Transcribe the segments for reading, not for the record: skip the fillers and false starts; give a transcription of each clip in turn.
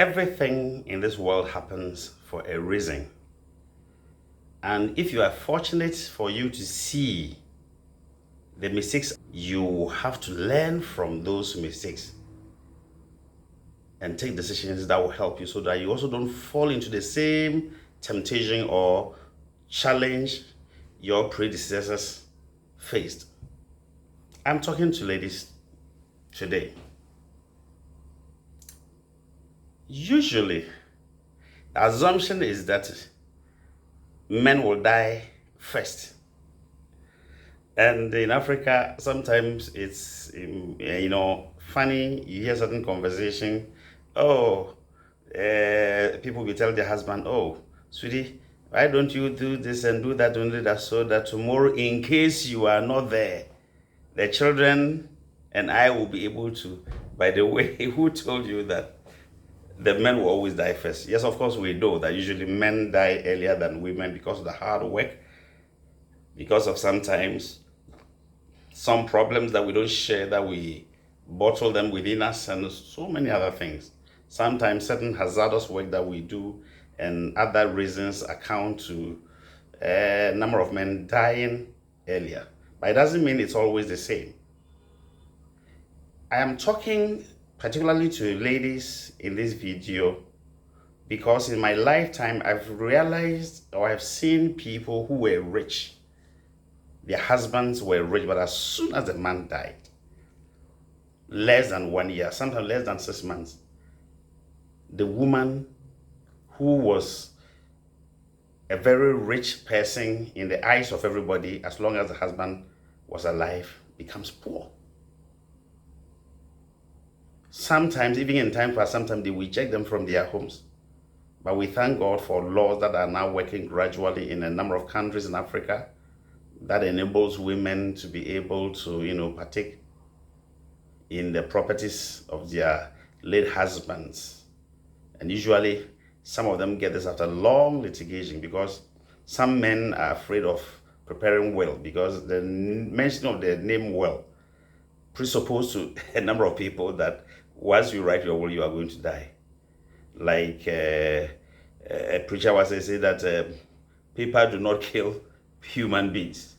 Everything in this world happens for a reason. And if you are fortunate for you to see the mistakes, you have to learn from those mistakes and take decisions that will help you so that you also don't fall into the same temptation or challenge your predecessors faced. I'm talking to ladies today. Usually, the assumption is that men will die first. And in Africa, sometimes it's, funny. You hear certain conversation. Oh, people will tell their husband, oh, sweetie, why don't you do this and do that and do that so that tomorrow, in case you are not there, the children and I will be able to. By the way, who told you that the men will always die first? Yes, of course, we know that usually men die earlier than women because of the hard work, because of sometimes some problems that we don't share, that we bottle them within us, and so many other things. Sometimes certain hazardous work that we do and other reasons account to a number of men dying earlier. But it doesn't mean it's always the same. I am talking particularly to ladies in this video because in my lifetime I've realized or I've seen people who were rich. Their husbands were rich, but as soon as the man died, less than 1 year, sometimes less than 6 months, the woman who was a very rich person in the eyes of everybody, as long as the husband was alive, becomes poor. Sometimes, even in time past, sometimes they reject them from their homes. But we thank God for laws that are now working gradually in a number of countries in Africa that enables women to be able to, partake in the properties of their late husbands. And usually, some of them get this after long litigation because some men are afraid of preparing will, because the mention of the name will presupposes to a number of people that once you write your will, you are going to die. Like a preacher was saying that people do not kill human beings.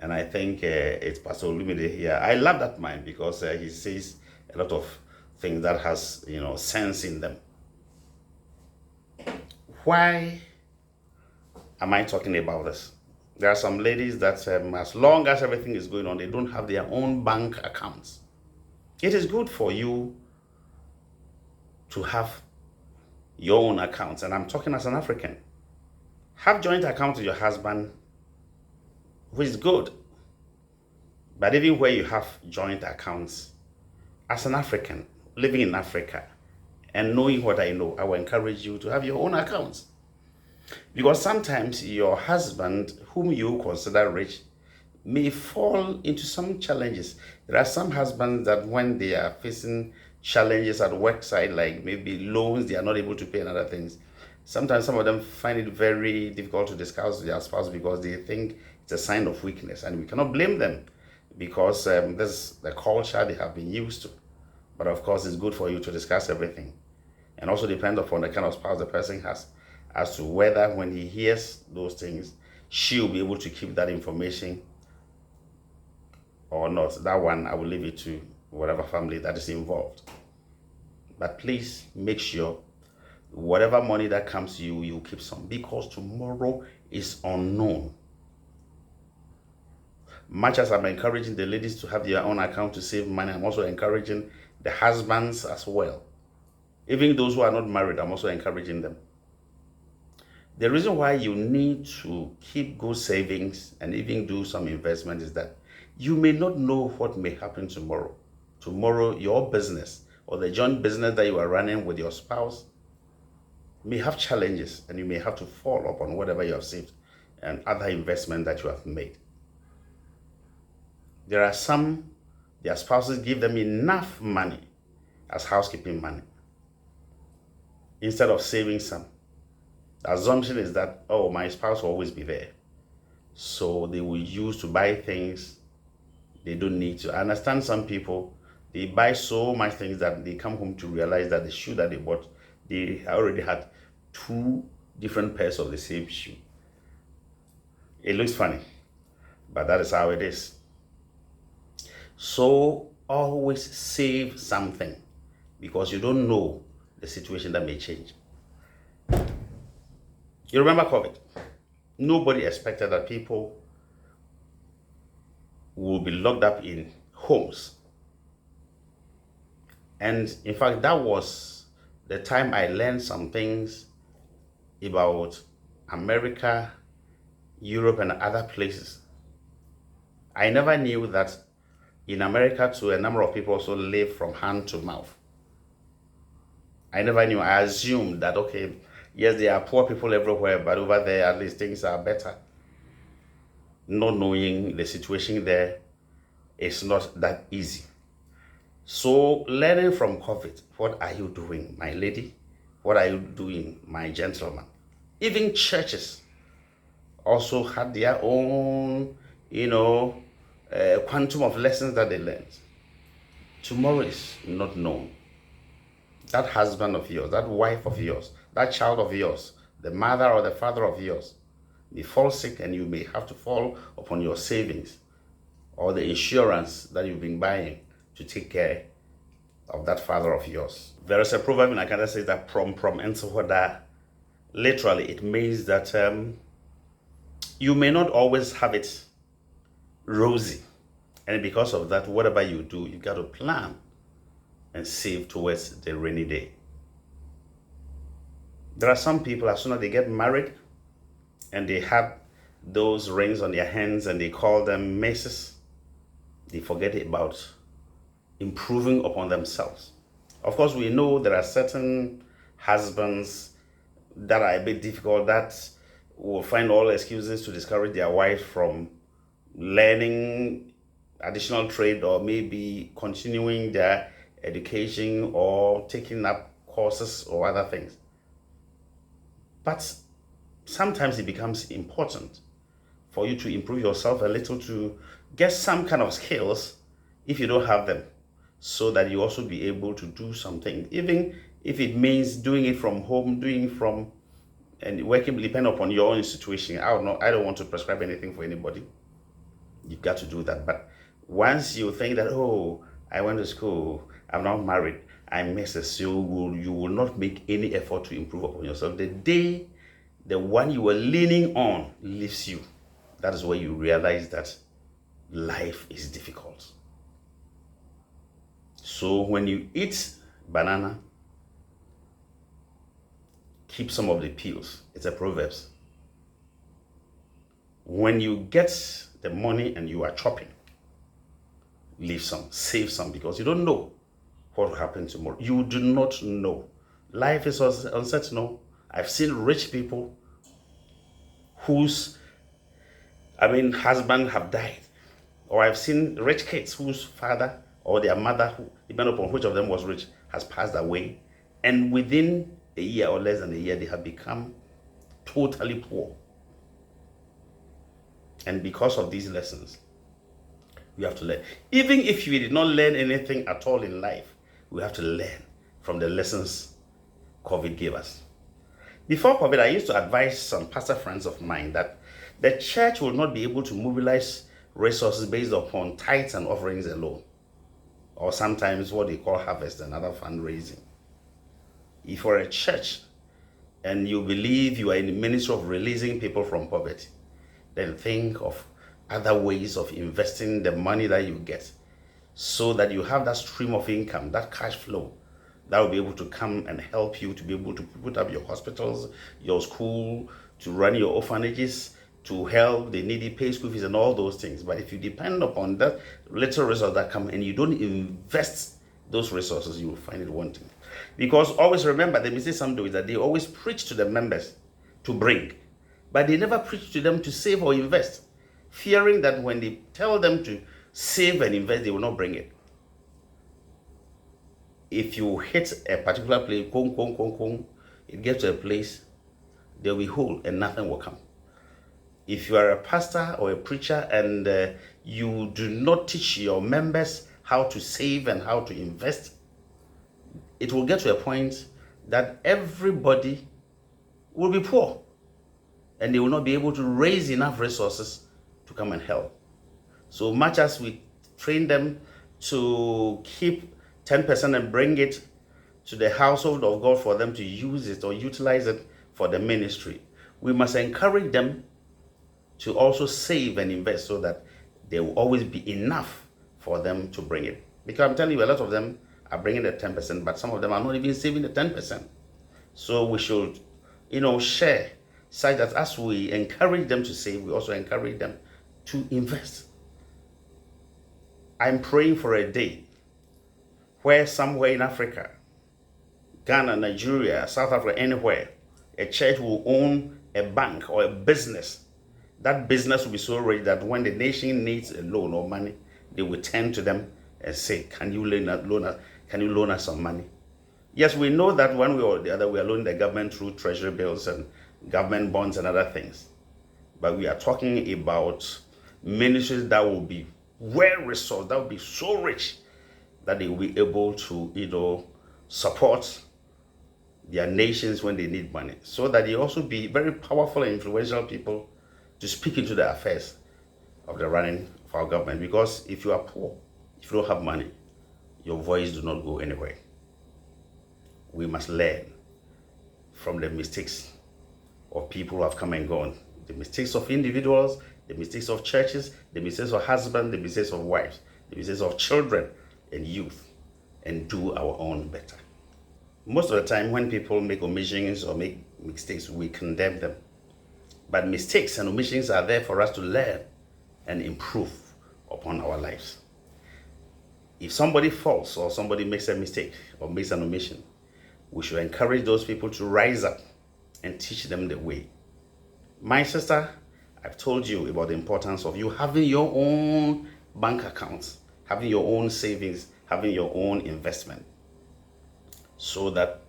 And I think it's Pastor Olumide here. I love that man because he says a lot of things that has, sense in them. Why am I talking about this? There are some ladies that as long as everything is going on, they don't have their own bank accounts. It is good for you to have your own accounts. And I'm talking as an African. Have joint accounts with your husband, which is good. But even where you have joint accounts, as an African, living in Africa, and knowing what I know, I will encourage you to have your own accounts. Because sometimes your husband, whom you consider rich, may fall into some challenges. There are some husbands that when they are facing challenges at work side, like maybe loans, they are not able to pay and other things. Sometimes some of them find it very difficult to discuss with their spouse because they think it's a sign of weakness, and we cannot blame them because this is the culture they have been used to. But of course, it's good for you to discuss everything, and also depends upon the kind of spouse the person has as to whether when he hears those things, she'll be able to keep that information or not. That one, I will leave it to whatever family that is involved. But please make sure whatever money that comes to you, you keep some, because tomorrow is unknown. Much as I'm encouraging the ladies to have their own account to save money, I'm also encouraging the husbands as well. Even those who are not married, I'm also encouraging them. The reason why you need to keep good savings and even do some investment is that you may not know what may happen tomorrow. Tomorrow, your business or the joint business that you are running with your spouse may have challenges, and you may have to fall upon whatever you have saved and other investment that you have made. There are some, their spouses give them enough money as housekeeping money instead of saving some. The assumption is that, oh, my spouse will always be there. So they will use to buy things they don't need to. I understand some people, They buy so much things that they come home to realize that the shoe that they bought, they already had two different pairs of the same shoe. It looks funny, but that is how it is. So always save something, because you don't know the situation that may change. You remember COVID? Nobody expected that people will be locked up in homes. And in fact, that was the time I learned some things about America, Europe, and other places. I never knew that in America too, a number of people also live from hand to mouth. I never knew. I assumed that, okay, yes, there are poor people everywhere, but over there at least things are better. Not knowing the situation there is not that easy. So learning from COVID, what are you doing, my lady? What are you doing, my gentleman? Even churches also had their own, quantum of lessons that they learned. Tomorrow is not known. That husband of yours, that wife of yours, that child of yours, the mother or the father of yours may fall sick, and you may have to fall upon your savings or the insurance that you've been buying to take care of that father of yours. There is a proverb in Akanda says that prom ensohoda. Literally, it means that you may not always have it rosy. And because of that, whatever you do, you got to plan and save towards the rainy day. There are some people, as soon as they get married and they have those rings on their hands and they call them maces, they forget about improving upon themselves. Of course, we know there are certain husbands that are a bit difficult, that will find all excuses to discourage their wives from learning additional trade or maybe continuing their education or taking up courses or other things. But sometimes it becomes important for you to improve yourself a little, to get some kind of skills if you don't have them, so that you also be able to do something, even if it means doing it from home, and working depend upon your own situation. I don't want to prescribe anything for anybody. You've got to do that. But once you think that, oh, I went to school, I'm not married, I'm Mrs. You will not make any effort to improve upon yourself. The day the one you were leaning on leaves you, that is where you realize that life is difficult. So when you eat banana, keep some of the peels. It's a Proverbs. When you get the money and you are chopping, leave some, save some, because you don't know what will happen tomorrow. You do not know. Life is uncertain. I've seen rich people whose husband have died. Or I've seen rich kids whose father or their mother, who, depending upon which of them was rich, has passed away. And within a year or less than a year, they have become totally poor. And because of these lessons, we have to learn. Even if you did not learn anything at all in life, we have to learn from the lessons COVID gave us. Before COVID, I used to advise some pastor friends of mine that the church will not be able to mobilize resources based upon tithes and offerings alone, or sometimes what they call harvest and other fundraising. If you're a church and you believe you are in the ministry of releasing people from poverty, then think of other ways of investing the money that you get, so that you have that stream of income, that cash flow, that will be able to come and help you to be able to put up your hospitals, your school, to run your orphanages, to help the needy, pay school fees and all those things. But if you depend upon that little resource that come and you don't invest those resources, you will find it wanting. Because always remember, the mistake some do is that they always preach to the members to bring, but they never preach to them to save or invest, fearing that when they tell them to save and invest, they will not bring it. If you hit a particular place, it gets to a place, they'll be whole and nothing will come. If you are a pastor or a preacher and you do not teach your members how to save and how to invest, it will get to a point that everybody will be poor and they will not be able to raise enough resources to come and help. So much as we train them to keep 10% and bring it to the household of God for them to use it or utilize it for the ministry, we must encourage them to also save and invest so that there will always be enough for them to bring it. Because I'm telling you, a lot of them are bringing the 10%, but some of them are not even saving the 10%. So we should, share such that as we encourage them to save, we also encourage them to invest. I'm praying for a day where somewhere in Africa, Ghana, Nigeria, South Africa, anywhere, a church will own a bank or a business. That business will be so rich that when the nation needs a loan or money, they will turn to them and say, can you loan us some money? Yes, we know that one way or the other, we are loaning the government through treasury bills and government bonds and other things. But we are talking about ministries that will be well-resourced, that will be so rich that they will be able to, support their nations when they need money, so that they also be very powerful and influential people to speak into the affairs of the running of our government. Because if you are poor, if you don't have money, your voice do not go anywhere. We must learn from the mistakes of people who have come and gone, the mistakes of individuals, the mistakes of churches, the mistakes of husbands, the mistakes of wives, the mistakes of children and youth, and do our own better. Most of the time when people make omissions or make mistakes, we condemn them. But mistakes and omissions are there for us to learn and improve upon our lives. If somebody falls or somebody makes a mistake or makes an omission, we should encourage those people to rise up and teach them the way. My sister, I've told you about the importance of you having your own bank accounts, having your own savings, having your own investment, so that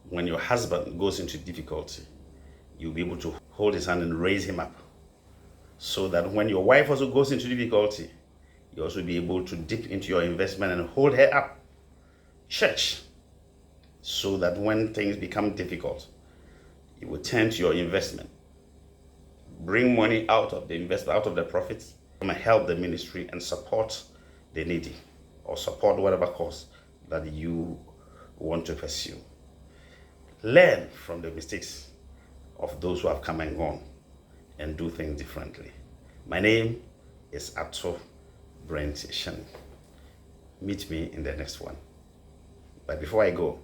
when your husband goes into difficulty, you'll be able to hold his hand and raise him up. So that when your wife also goes into difficulty, you also be able to dip into your investment and hold her up. Church, so that when things become difficult, you will turn to your investment, bring money out of the investment, out of the profits, and help the ministry and support the needy, or support whatever cause that you want to pursue. Learn from the mistakes of those who have come and gone and do things differently. My name is Ato Brent Shani. Meet me in the next one. But before I go,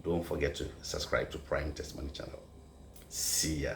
don't forget to subscribe to Prime Testimony channel. See ya.